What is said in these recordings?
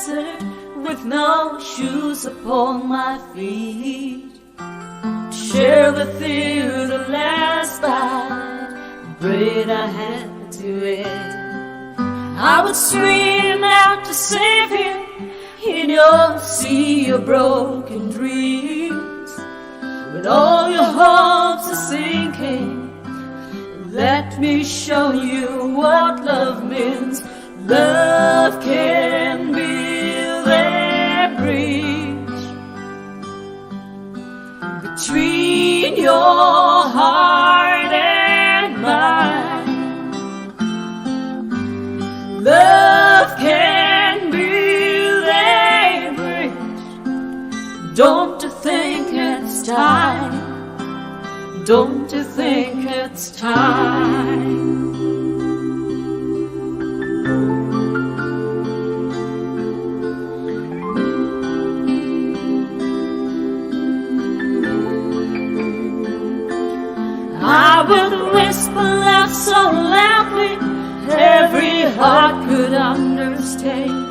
desert with no shoes upon my feet. Share with you the last bite of bread I had to eat. I would swim out to save you in your sea of broken dreams. But all your hopes are sinking. Let me show you what love means. Love can build a bridge between your heart and mine. Love can build a bridge. Don't you think it's time? Don't you think it's time? I would whisper love so loudly every heart could understand.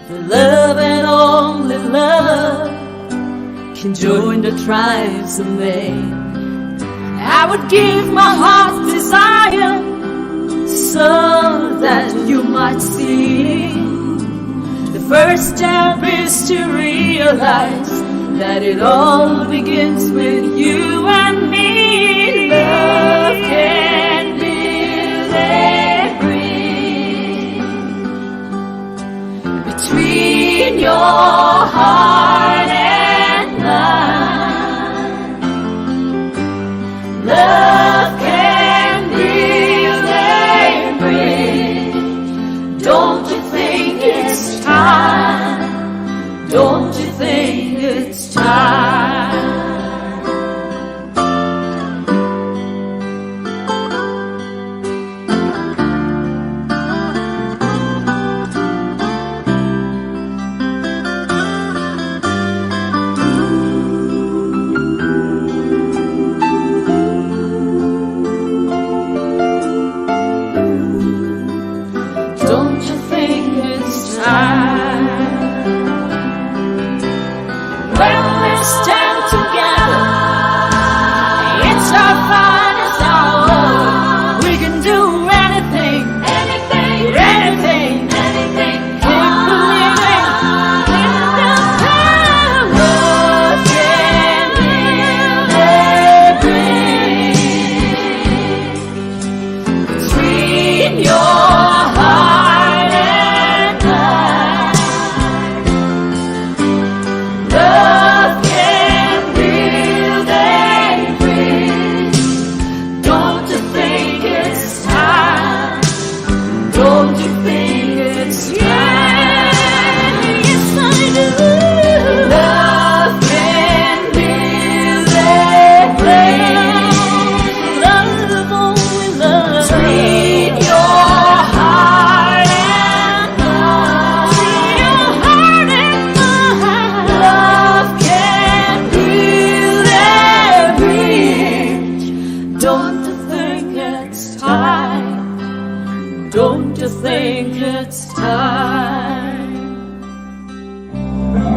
For love and only love can join the tribes someday. I would give my heart's desire so that you might see. The first step is to realize that it all begins with you and me. Love can build a bridge between your heart and mine. Love can build a bridge. Don't you think it's time? Don't you think it's time? Don't you think it's time? When we stand together, it's our finest hour. We can do anything, anything, anything, anything. Keep believing in the power. Love can build a bridge between your heart and mine. Love can build a bridge. Don't you think it's time? Don't you think it's time? Yes, I do. Love can build a bridge. Love, only love between your heart and mine. Between your heart and mine. Love can build a bridge. Don't you think it's time? Don't you think it's time?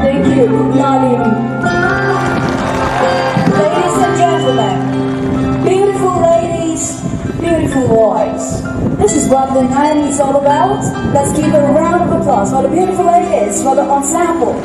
Thank you, Lui-ngai-ni. Ladies and gentlemen, beautiful ladies, beautiful boys. This is what Lui-ngai-ni is all about. Let's give a round of applause for the beautiful ladies, for the ensemble.